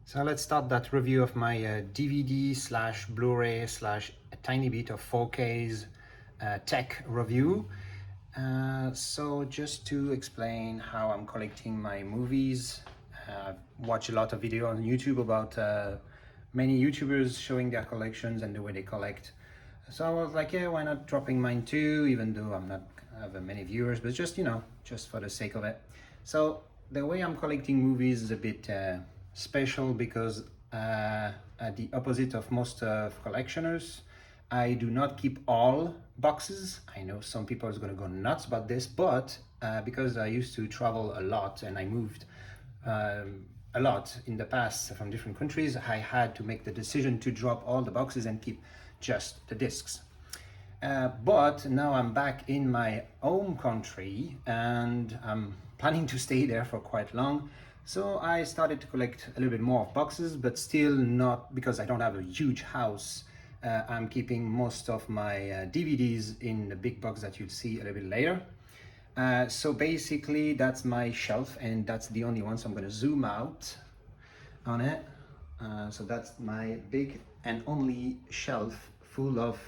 So let's start that review of my DVD slash Blu-ray slash a tiny bit of 4K's tech review. So just to explain how I'm collecting my movies, I've watched a lot of video on YouTube about many YouTubers showing their collections and the way they collect. So I was like, yeah, why not dropping mine too, even though I'm not have many viewers, but just, just for the sake of it. So the way I'm collecting movies is a bit special because at the opposite of most collectioners, I do not keep all boxes. I know some people are going to go nuts about this, but because I used to travel a lot and I moved a lot in the past from different countries, I had to make the decision to drop all the boxes and keep just the discs. But now I'm back in my home country and I'm planning to stay there for quite long. So I started to collect a little bit more of boxes, but still not, because I don't have a huge house. I'm keeping most of my DVDs in the big box that you'll see a little bit later. So basically that's my shelf and that's the only one. So I'm going to zoom out on it. So that's my big and only shelf full of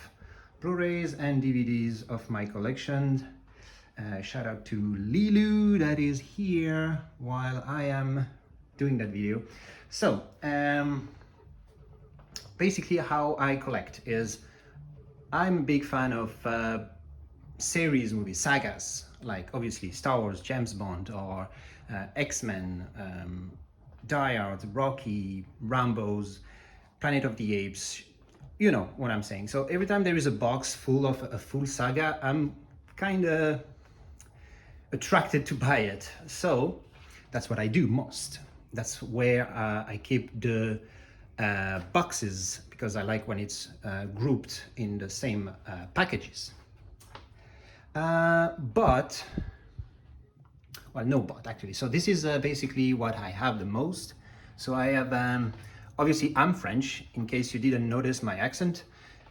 Blu-rays and DVDs of my collection. Shout out to Lilu that is here while I am doing that video. So basically how I collect is I'm a big fan of series movies, sagas, like obviously Star Wars, James Bond, or X-Men, Die Hard, Rocky, Rambo's, Planet of the Apes. You know what I'm saying. So every time there is a box full of a full saga, I'm kind of attracted to buy it. So that's what I do most. That's where I keep the boxes, because I like when it's grouped in the same packages. But no, but actually, so this is basically what I have the most. So I have, obviously I'm French, in case you didn't notice my accent.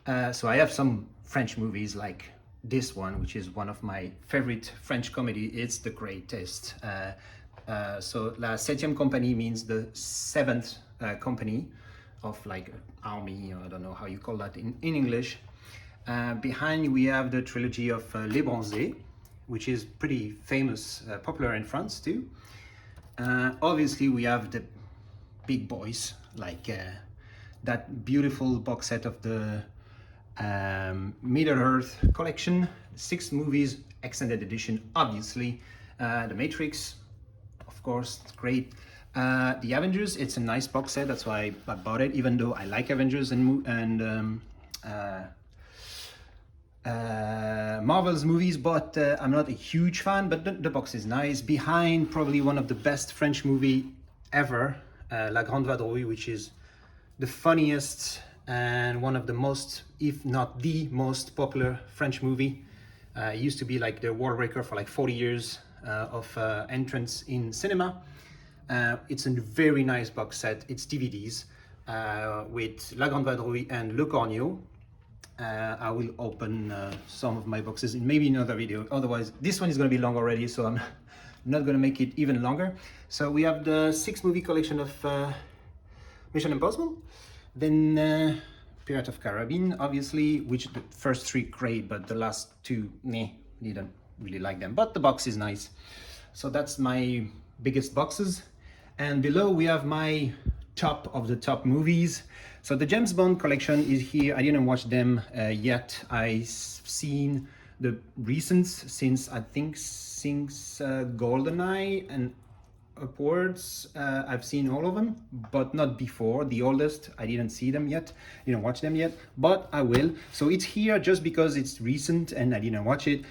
So I have some French movies like this one, which is one of my favorite French comedy. It's the greatest. So La Septième Compagnie means the seventh company of like army, or I don't know how you call that in English. Behind we have the trilogy of Les Bronzés, which is pretty famous, popular in France too. Obviously we have the big boys, like that beautiful box set of the Middle-earth collection, 6 movies, extended edition, obviously. The Matrix, of course, it's great. The Avengers, it's a nice box set, that's why I bought it, even though I like Avengers and Marvel's movies, but I'm not a huge fan, but the box is nice. Behind, probably one of the best French movie ever, La Grande Vadrouille, which is the funniest and one of the most, if not the most popular French movie. It used to be like the world record for like 40 years of entrance in cinema. It's a very nice box set. It's DVDs with La Grande Vadrouille and Le Corneau. I will open some of my boxes in maybe another video. Otherwise, this one is going to be long already, so I'm not going to make it even longer. So we have the 6 movie collection of Mission Impossible. Then Pirates of Caribbean, obviously, which the first 3 great, but the last 2, didn't really like them. But the box is nice. So that's my biggest boxes. And below we have my top of the top movies. So the James Bond collection is here. I didn't watch them yet. I've seen the recent since GoldenEye and upwards. I've seen all of them, but not before. The oldest, I didn't see them yet, didn't watch them yet, but I will. So it's here just because it's recent and I didn't watch it.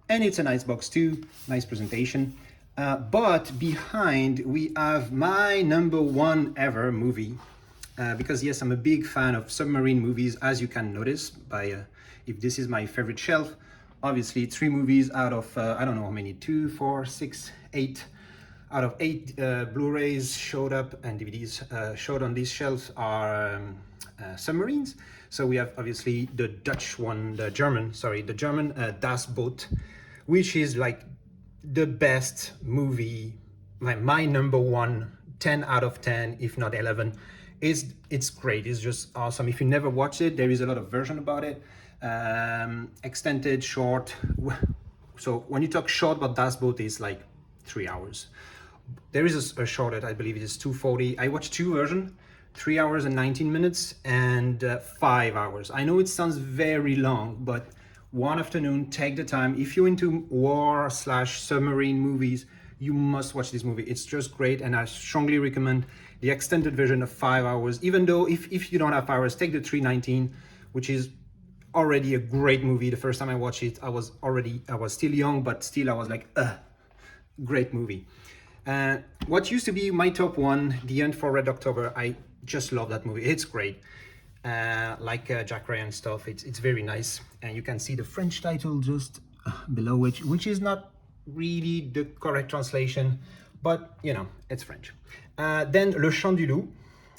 And it's a nice box too, nice presentation. But behind we have my #1 ever movie. Because yes, I'm a big fan of submarine movies, as you can notice by if this is my favorite shelf. Obviously 3 movies out of, I don't know how many, 2, 4, 6, 8. Out of 8 Blu-rays showed up and DVDs showed on these shelves are submarines. So we have obviously the Dutch one, the German Das Boot, which is like the best movie, my #1 10 out of 10, if not 11. It's great. It's just awesome. If you never watched it, there is a lot of version about it. Extended, short. So when you talk short, but Das Boot is like 3 hours. There is a short that I believe it is 240. I watched two versions, 3 hours and 19 minutes and 5 hours. I know it sounds very long, but one afternoon, take the time. If you're into war/submarine movies, you must watch this movie. It's just great, and I strongly recommend the extended version of 5 hours. Even though if you don't have 5 hours, take the 319, which is already a great movie. The first time I watched it, I was still young, but still I was like, great movie. What used to be my top one, The Hunt for Red October, I just love that movie. It's great. Like Jack Ryan stuff, it's very nice. And you can see the French title just below, which is not really the correct translation, but you know, it's French. Then Le Chant du Loup,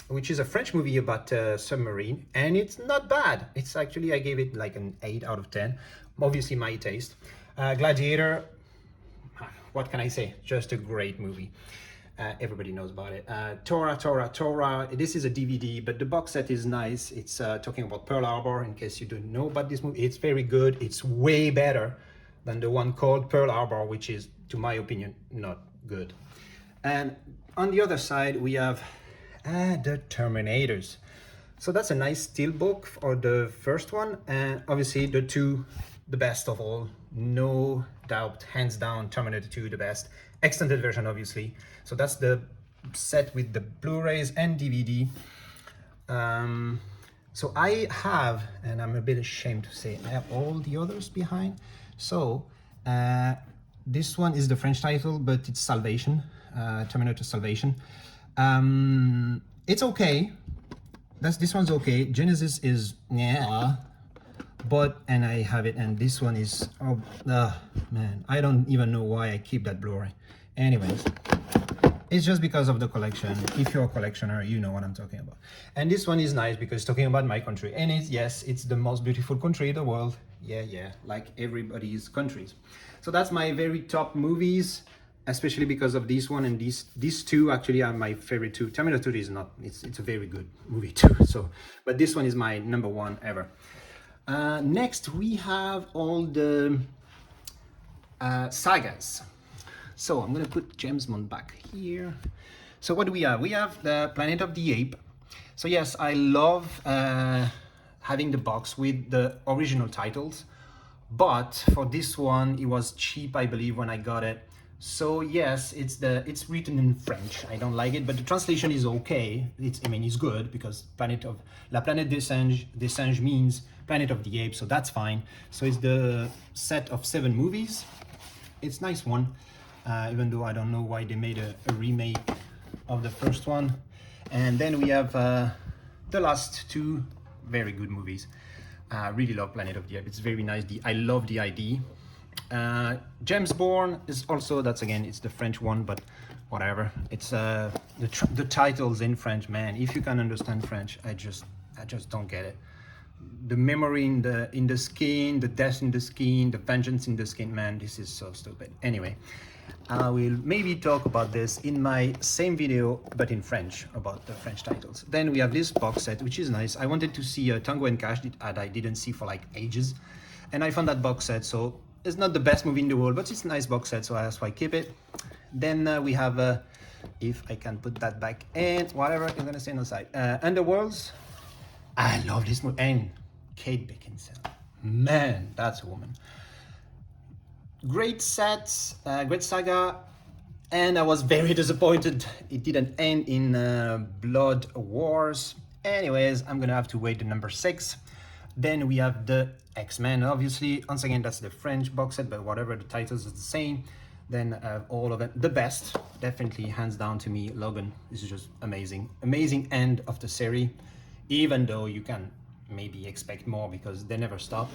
which is a French movie about a submarine, and it's not bad. It's actually, I gave it like an 8 out of 10. Obviously my taste. Gladiator, what can I say? Just a great movie. Everybody knows about it. Tora. This is a DVD, but the box set is nice. It's talking about Pearl Harbor, in case you don't know about this movie. It's very good. It's way better than the one called Pearl Harbor, which is, to my opinion, not good. And on the other side, we have the Terminators. So that's a nice steelbook for the first one, and obviously the best of all, no doubt, hands down, Terminator 2, the best. Extended version, obviously. So that's the set with the Blu-rays and DVD. So I have, and I'm a bit ashamed to say, I have all the others behind. So this one is the French title, but it's Salvation, Terminator Salvation. It's okay. This one's okay. Genesis is, yeah. And I have it, and this one is, man, I don't even know why I keep that Blu-ray. Anyways, it's just because of the collection. If you're a collectioner, you know what I'm talking about. And this one is nice because it's talking about my country, and it's the most beautiful country in the world. Yeah, like everybody's countries. So that's my very top movies, especially because of this one, and these two actually are my favorite too. Terminator 2 is not, it's a very good movie too. So, but this one is my number one ever. Next, we have all the sagas. So I'm going to put James Bond back here. So what do we have? We have the Planet of the Apes. So yes, I love having the box with the original titles, but for this one, it was cheap, I believe, when I got it. So yes, it's written in French. I don't like it, but the translation is okay. It's good, because La Planète des Singes means Planet of the Apes, so that's fine. So it's the set of 7 movies. It's a nice one, even though I don't know why they made a remake of the first one. And then we have the last 2 very good movies. I really love Planet of the Apes. It's very nice. I love the ID. James Bond is also, it's the French one, but whatever. It's the titles in French, man. If you can understand French, I just don't get it. The memory in the skin, the death in the skin, the vengeance in the skin, man, this is so stupid. Anyway, I will maybe talk about this in my same video, but in French, about the French titles. Then we have this box set, which is nice. I wanted to see Tango and Cash that I didn't see for like ages, and I found that box set. So it's not the best movie in the world, but it's a nice box set, so that's why I keep it. Then we have, if I can put that back, and whatever I'm gonna say on the side, Underworlds. I love this movie, and Kate Beckinsale, man, that's a woman. Great sets, great saga, and I was very disappointed it didn't end in Blood Wars. Anyways, I'm gonna have to wait to number 6. Then we have the X-Men, obviously. Once again, that's the French box set, but whatever, the titles is the same. Then all of them, the best, definitely, hands down to me, Logan. This is just amazing. Amazing end of the series, even though you can maybe expect more because they never stop.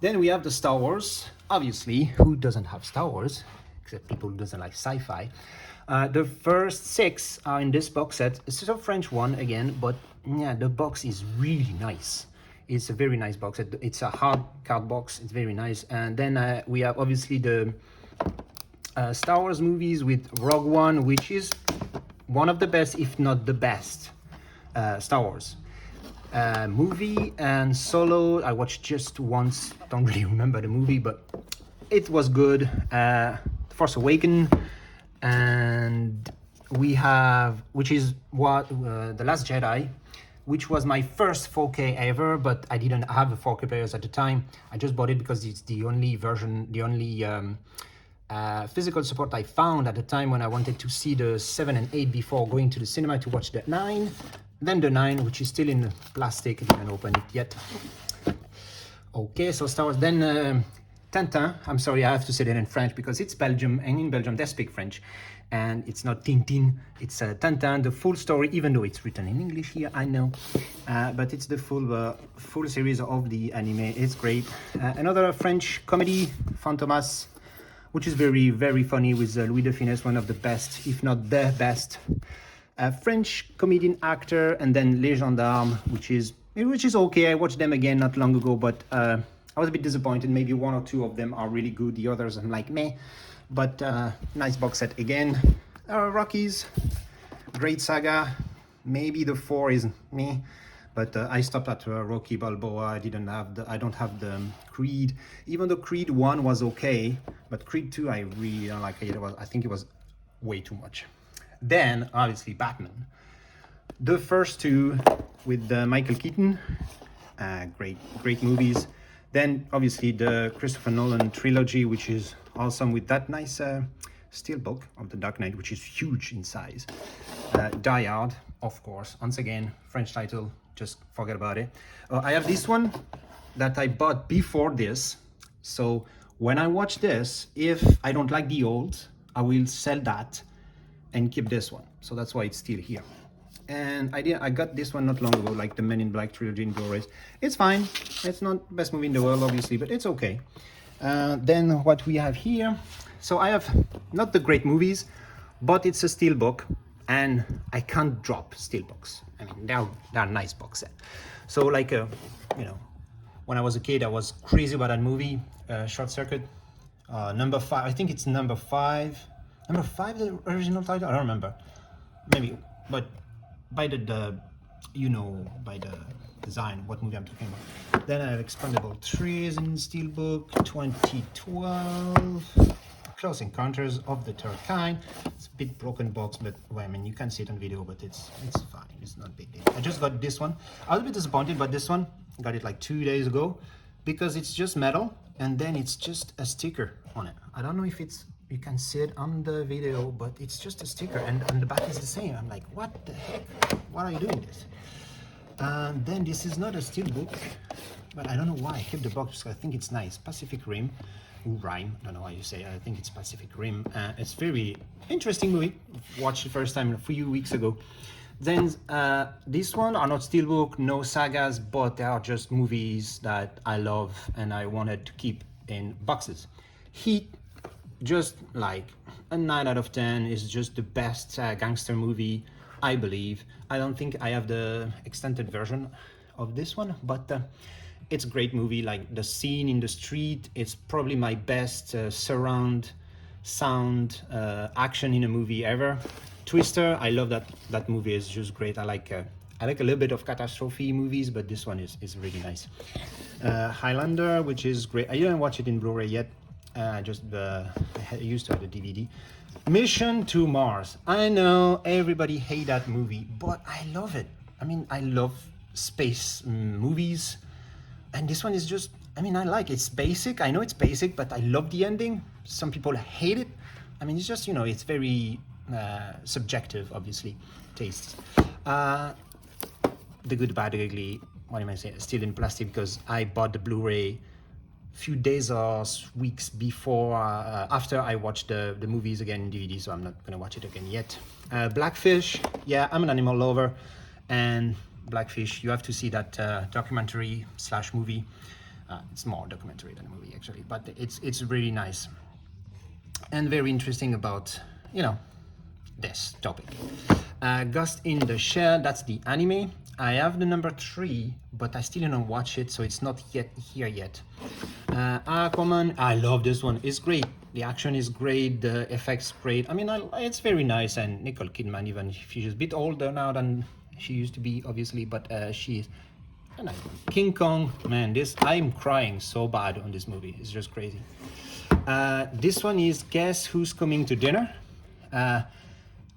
Then we have the Star Wars, obviously. Who doesn't have Star Wars? Except people who doesn't like sci-fi. The first 6 are in this box set. It's a French one again, but yeah, the box is really nice. It's a very nice box set. It's a hard card box. It's very nice. And then we have obviously the Star Wars movies with Rogue One, which is one of the best, if not the best, Star Wars movie. And Solo, I watched just once, don't really remember the movie, but it was good. Force Awakens, and we have, which is what The Last Jedi, which was my first 4K ever, but I didn't have a 4K players at the time. I just bought it because it's the only version, the only physical support I found at the time when I wanted to see the 7 and 8 before going to the cinema to watch the 9. Then the 9, which is still in plastic, I didn't open it yet. Okay, so Star Wars. Then Tintin, I'm sorry, I have to say that in French because it's Belgium, and in Belgium they speak French. And it's not Tintin, it's Tintin, the full story, even though it's written in English here, I know. But it's the full series of the anime, it's great. Another French comedy, Fantomas, which is very, very funny, with Louis de Funès, one of the best, if not the best, French comedian actor. And then Les Gendarmes, which is okay. I watched them again not long ago, but I was a bit disappointed. Maybe one or two of them are really good, the others I'm like meh. But nice box set again. Rockies, great saga. Maybe the 4 is me, but I stopped at Rocky Balboa. I don't have the Creed, even though Creed 1 was okay, but Creed 2 I really don't like it. I think it was way too much. Then obviously Batman, the first two with Michael Keaton, great movies. Then obviously the Christopher Nolan trilogy, which is awesome, with that nice steelbook of the Dark Knight, which is huge in size. Die Hard, of course, once again, French title, just forget about it. I have this one that I bought before this, so when I watch this, if I don't like the old, I will sell that and keep this one. So that's why it's still here. And I got this one not long ago, like the Men in Black trilogy in Blu-rays. It's fine. It's not the best movie in the world, obviously, but it's okay. Then what we have here, so I have not the great movies, but it's a steelbook, and I can't drop steelbooks. I mean, they're nice box set. So like, when I was a kid, I was crazy about that movie, Short Circuit, number 5. I think it's number 5. Number 5, the original title. I don't remember. Maybe, but by the by the design, what movie I'm talking about. Then I have Expendable 3 in Steelbook, 2012, Close Encounters of the Third Kind. It's a bit broken box, but well, I mean, you can see it on video, but it's fine. It's not a big deal. I just got this one. I was a bit disappointed about this one. I got it like 2 days ago because it's just metal, and then it's just a sticker on it. I don't know if you can see it on the video, but it's just a sticker, and the back is the same. I'm like, what the heck? Why are you doing this? And then this is not a steelbook, but I don't know why I kept the box because I think it's nice. Pacific Rim, I don't know how you say it. I think it's Pacific Rim. It's very interesting movie. Watched the first time a few weeks ago. Then this one are not steelbook, no sagas, but they are just movies that I love and I wanted to keep in boxes. Heat, just like a 9 out of 10, is just the best gangster movie, I believe. I don't think I have the extended version of this one, but it's a great movie. Like the scene in the street, it's probably my best surround sound action in a movie ever. Twister, I love that movie. Is just great. I like a little bit of catastrophe movies, but this one is really nice. Highlander, which is great. I didn't watch it in Blu-ray yet. I used to have the DVD. Mission to Mars. I know everybody hate that movie, but I love it. I mean, I love space movies, and this one is just, I mean, I like it. It's basic. I know it's basic, but I love the ending. Some people hate it. I mean, it's just, it's very subjective, obviously, tastes. The Good, Bad, Ugly, what am I saying? Still in plastic because I bought the Blu-ray few days or weeks before, after I watched the movies again in DVD, so I'm not gonna watch it again yet. Blackfish, yeah, I'm an animal lover, and Blackfish, you have to see that documentary / movie. It's more documentary than a movie actually, but it's really nice and very interesting about this topic. Ghost in the Shell, that's the anime. I have the number 3, but I still don't watch it, so it's not yet here yet. Aquaman, I love this one. It's great. The action is great, the effects great. I mean, it's very nice, and Nicole Kidman, even if she's a bit older now than she used to be, obviously, but she is. And King Kong, man, I'm crying so bad on this movie. It's just crazy. This one is Guess Who's Coming to Dinner.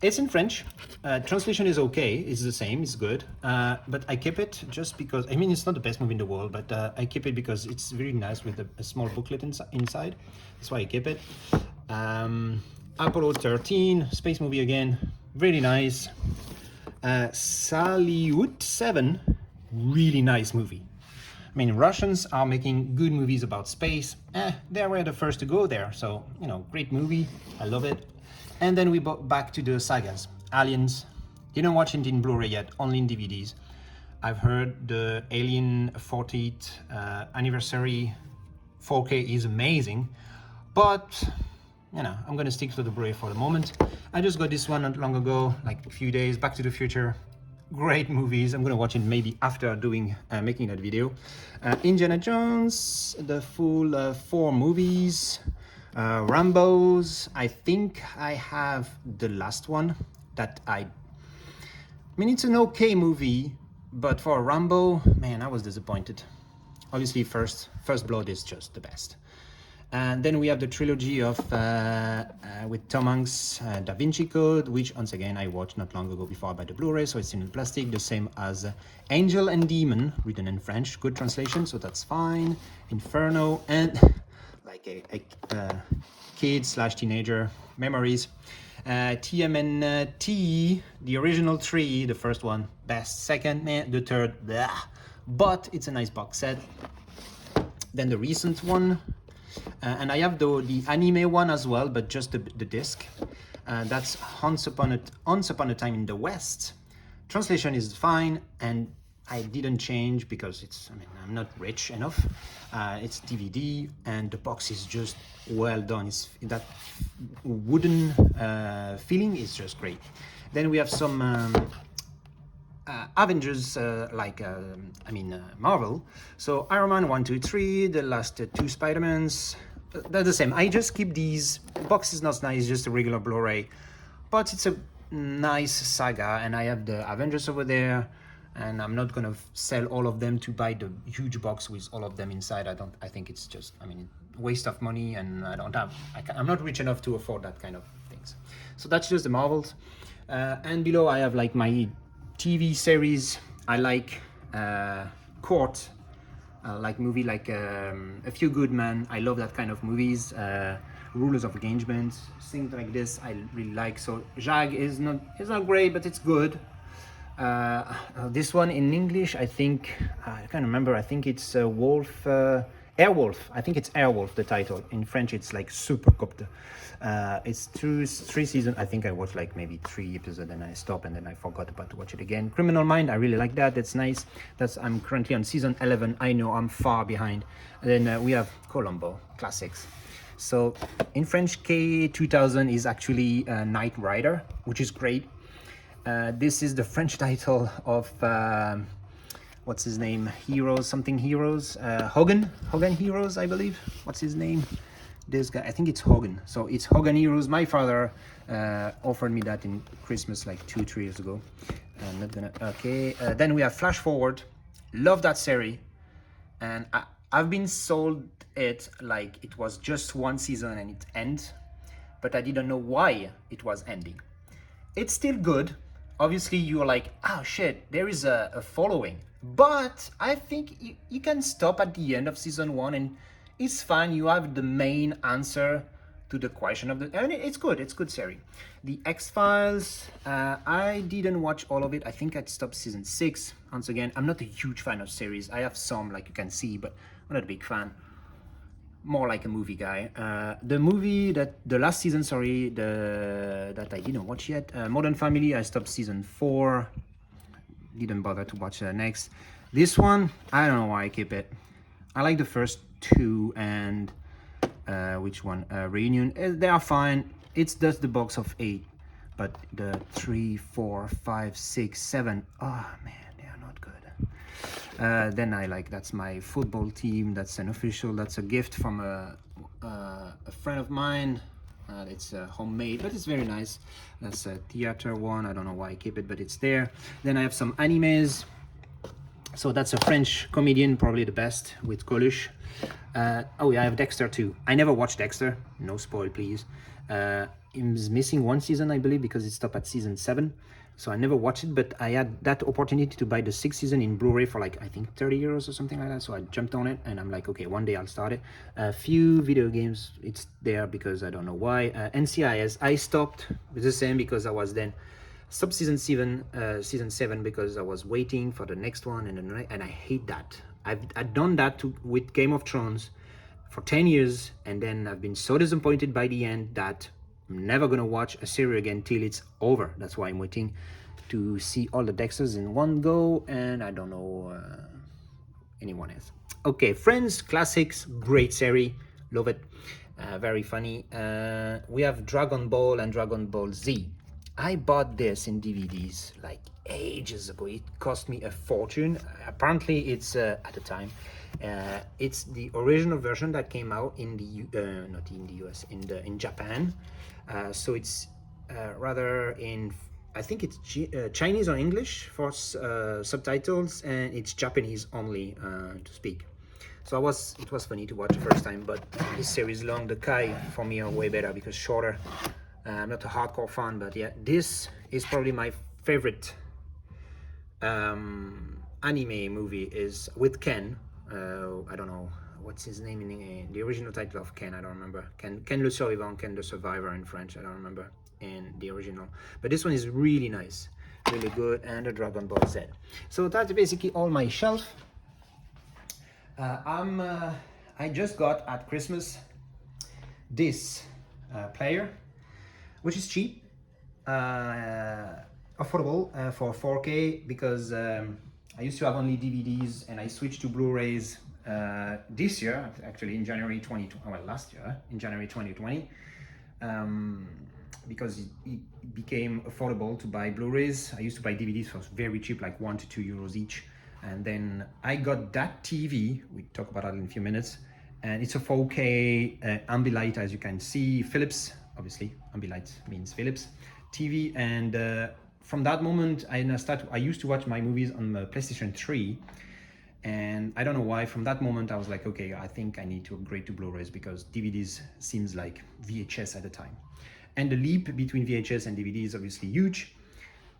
It's in French. Translation is okay. It's the same. It's good. But I keep it just because, I mean, it's not the best movie in the world, but I keep it because it's very nice with a small booklet inside. That's why I keep it. Apollo 13, space movie again. Really nice. Salyut 7, really nice movie. I mean, Russians are making good movies about space. They were the first to go there. So, great movie. I love it. And then we bought back to the sagas. Aliens. Didn't watch it in Blu-ray yet, only in DVDs. I've heard the Alien 40th anniversary 4K is amazing. But, I'm going to stick to the Blu-ray for the moment. I just got this one not long ago, like a few days, Back to the Future. Great movies. I'm going to watch it maybe after making that video. Indiana Jones, the full 4 movies. Rambo's, I think I have the last one that I mean, it's an okay movie, but for Rambo, man, I was disappointed. Obviously, First Blood is just the best. And then we have the trilogy of with Tom Hanks, Da Vinci Code, which once again I watched not long ago before I buy the Blu-ray, so it's in plastic, the same as Angel and Demon, written in French, good translation, so that's fine. Inferno, and like a kid/teenager memories. TMNT, the original 3, the first one, best. Second, the third, blah. But it's a nice box set. Then the recent one, and I have the anime one as well, but just the disc. That's Once Upon a Time in the West. Translation is fine, and I didn't change because I'm not rich enough. It's DVD, and the box is just well done. That wooden feeling is just great. Then we have some Avengers, Marvel. So Iron Man 1, 2, 3, the last 2 Spider-Mans. They're the same. I just keep these. The box is not nice, just a regular Blu-ray, but it's a nice saga, and I have the Avengers over there. And I'm not gonna sell all of them to buy the huge box with all of them inside. I think it's just, waste of money, and I'm not rich enough to afford that kind of things. So that's just the Marvels. And below I have like my TV series. I like Court, like movie like A Few Good Men. I love that kind of movies. Rulers of Engagement, things like this I really like. So Jag is not great, but it's good. This one in English, I think, I can't remember, I think it's Airwolf. I think it's Airwolf, the title. In French, it's like Supercopter. It's 3 seasons. I think I watched like maybe 3 episodes, and I stopped, and then I forgot about to watch it again. Criminal Mind, I really like that. That's nice. I'm currently on season 11. I know I'm far behind. And then we have Columbo, classics. So in French, K2000 is actually Knight Rider, which is great. This is the French title of what's his name? Heroes. Hogan Heroes, I believe. What's his name? This guy, I think it's Hogan. So it's Hogan Heroes. My father offered me that in Christmas like 2-3 years ago. I'm not gonna. Okay. Then we have Flash Forward. Love that series, and I've been sold it like it was just 1 season and it ends, but I didn't know why it was ending. It's still good. Obviously, you're like, oh shit, there is a following. But I think you can stop at the end of season 1 and it's fine. You have the main answer to the question of and it's good. It's good series. The X-Files, I didn't watch all of it. I think I stopped season 6. Once again, I'm not a huge fan of series. I have some, like you can see, but I'm not a big fan. More like a movie guy. The last season, that I didn't watch yet. Modern Family, I stopped season 4. Didn't bother to watch next. This one, I don't know why I keep it. I like the first 2 and which one? Reunion. They are fine. It's just the box of 8, but the 3, 4, 5, 6, 7. Oh man, they are not good. Then I like, that's my football team, that's an official, that's a gift from a friend of mine. It's homemade, but it's very nice. That's a theater one, I don't know why I keep it, but it's there. Then I have some animes. So that's a French comedian, probably the best, with Coluche. Oh yeah, I have Dexter too. I never watched Dexter, no spoil please. It's missing one season, I believe, because it stopped at season 7. So I never watched it, but I had that opportunity to buy the 6th season in Blu-ray for like, I think 30 euros or something like that. So I jumped on it and I'm like, okay, one day I'll start it. A few video games, it's there because I don't know why. NCIS, I stopped with the same because I was then stopped season 7 because I was waiting for the next one, and I hate that. I've done that with Game of Thrones for 10 years, and then I've been so disappointed by the end that I'm never gonna watch a series again till it's over. That's why I'm waiting to see all the Dexters in one go, and I don't know anyone else. Okay, Friends, classics, great series, love it, very funny. We have Dragon Ball and Dragon Ball Z. I bought this in DVDs like ages ago. It cost me a fortune. Apparently it's at the time it's the original version that came out in the not in the US, in Japan. So it's rather in, I think it's Chinese or English for subtitles, and it's Japanese only to speak. So it was funny to watch the first time, but this series long, the Kai for me are way better because shorter. I'm not a hardcore fan, but yeah, this is probably my favorite anime movie, is with Ken. I don't know what's his name in the original title of Ken. I don't remember. Ken le Survivant, Ken the Survivor in French. I don't remember in the original. But this one is really nice, really good, and the Dragon Ball Z. So that's basically all my shelf. I just got at Christmas this player, which is cheap, affordable for 4K, because I used to have only DVDs and I switched to Blu-rays this year, actually in January 2020, well, last year, in January 2020, because it became affordable to buy Blu-rays. I used to buy DVDs for very cheap, like 1 to 2 euros each. And then I got that TV, we talk about that in a few minutes, and it's a 4K Ambilight, as you can see, Philips, obviously, Ambilight means Philips TV. And from that moment, I used to watch my movies on the PlayStation 3, and I don't know why, from that moment I was like, okay, I think I need to upgrade to Blu-rays, because DVDs seems like VHS at the time. And the leap between VHS and DVD is obviously huge,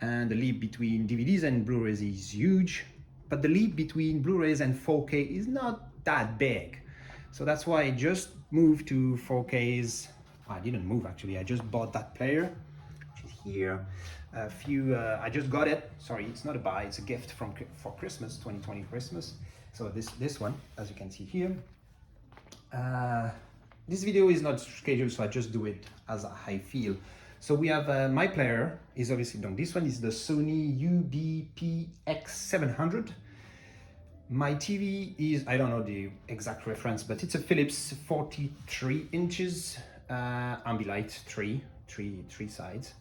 and the leap between DVDs and Blu-rays is huge, but the leap between Blu-rays and 4K is not that big. So that's why I just moved to 4Ks. I didn't move actually, I just bought that player, which is here. I just got it. Sorry, it's not a buy, it's a gift for Christmas, 2020 Christmas. So this one, as you can see here. This video is not scheduled, so I just do it as I feel. So we have my player is obviously done. This one is the Sony UBPX700. My TV is, I don't know the exact reference, but it's a Philips 43 inches Ambilight, three sides.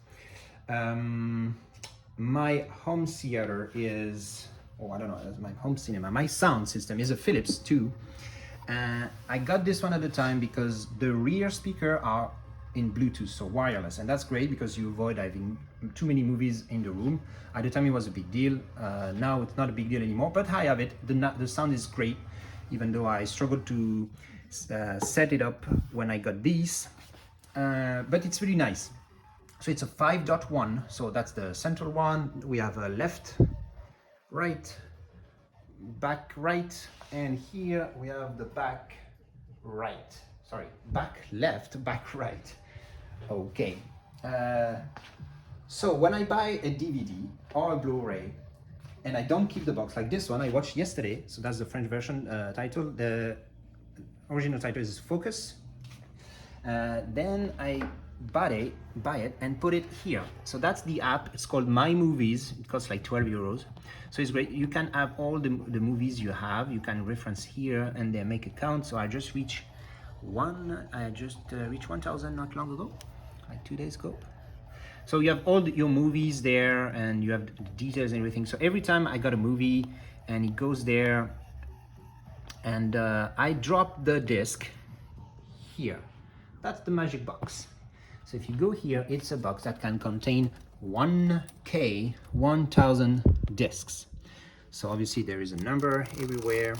My home theater is, I don't know, that's my home cinema. My sound system is a Philips too. I got this one at the time because the rear speaker are in Bluetooth, so wireless, and that's great because you avoid having too many movies in the room. At the time it was a big deal. Now it's not a big deal anymore, but I have it. The sound is great, even though I struggled to set it up when I got these, but it's really nice. So it's a 5.1, so that's the central one. We have a left, right, back right, and here we have the back right. Sorry, back left, back right. Okay. So when I buy a DVD or a Blu-ray and I don't keep the box, like this one I watched yesterday, so that's the French version title. The original title is Focus. Then I buy it and put it here. So that's the app. It's called My Movies. It costs like 12 euros. So it's great. You can have all the movies you have. You can reference here and then make a count. So I just reached 1,000 not long ago, like 2 days ago. So you have all your movies there, and you have the details and everything. So every time I got a movie and it goes there, and I drop the disc here. That's the magic box. So if you go here, it's a box that can contain 1K, 1000 discs. So obviously there is a number everywhere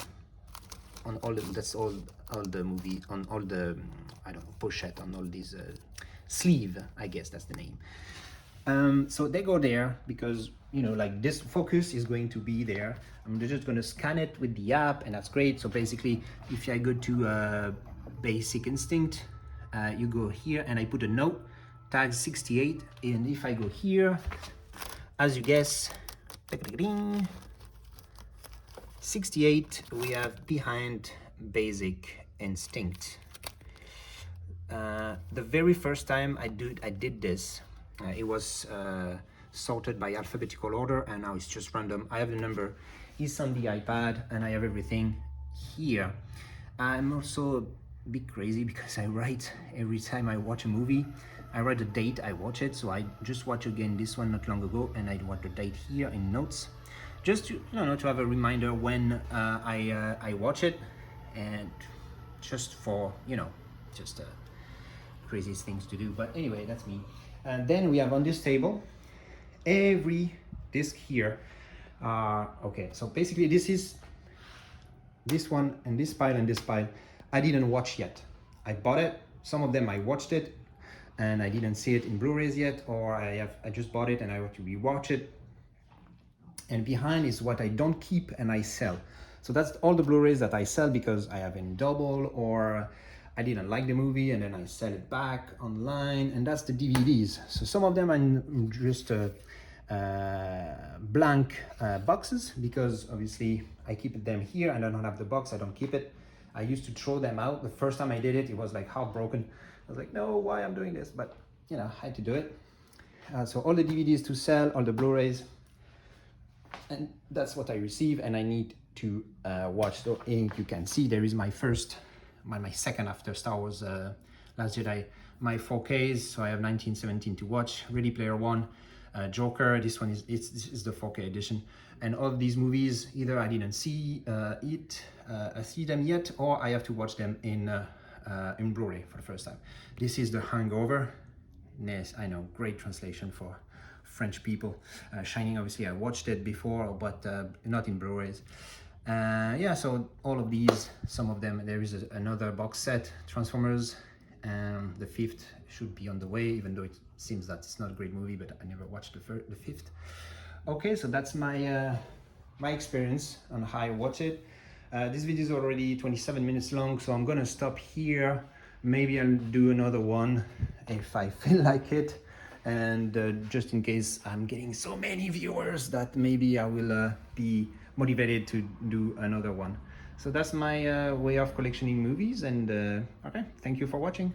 on all the, that's all the movie, on all the, I don't know, pochette, on all these sleeve, I guess that's the name. So they go there because, you know, like this focus is going to be there. I'm just going to scan it with the app, and that's great. So basically, if I go to Basic Instinct, you go here and I put a note, tag 68, and if I go here, as you guess, 68, we have behind Basic Instinct. The very first time I did this, it was sorted by alphabetical order, and now it's just random. I have the number, it's on the iPad, and I have everything here. I'm also a bit crazy because I write every time I watch a movie. I write the date I watch it, so I just watch again this one not long ago, and I write the date here in notes, just to, you know, to have a reminder when I watch it, and just for, you know, just craziest things to do. But anyway, that's me. And then we have on this table every disc here. Okay, so basically this is this one and this pile and this pile I didn't watch yet. I bought it, some of them I watched it and I didn't see it in Blu-rays yet, or I just bought it and I want to rewatch it. And behind is what I don't keep and I sell. So that's all the Blu-rays that I sell because I have in double, or I didn't like the movie and then I sell it back online, and that's the DVDs. So some of them are just blank boxes because obviously I keep them here and I don't have the box, I don't keep it. I used to throw them out. The first time I did it, it was like heartbroken. I was like, no, why I'm doing this? But you know, I had to do it. So all the DVDs to sell, all the Blu-rays, and that's what I receive and I need to watch. So you can see there is my second after Star Wars Last Jedi, my 4Ks. So I have 1917 to watch, Ready Player One, Joker. This one this is the 4K edition, and all of these movies either I didn't see them yet, or I have to watch them in Blu-ray for the first time. This is The Hangover. Yes, I know, great translation for French people. Shining, obviously I watched it before, but not in Blu-rays. Yeah, so all of these, some of them, there is another box set, Transformers, the fifth should be on the way, even though it seems that it's not a great movie, but I never watched the fifth. Okay, so that's my my experience on how I watch it. This video is already 27 minutes long, so I'm gonna stop here. Maybe I'll do another one if I feel like it, and just in case I'm getting so many viewers that maybe I will be motivated to do another one. So that's my way of collectioning movies, and okay, thank you for watching.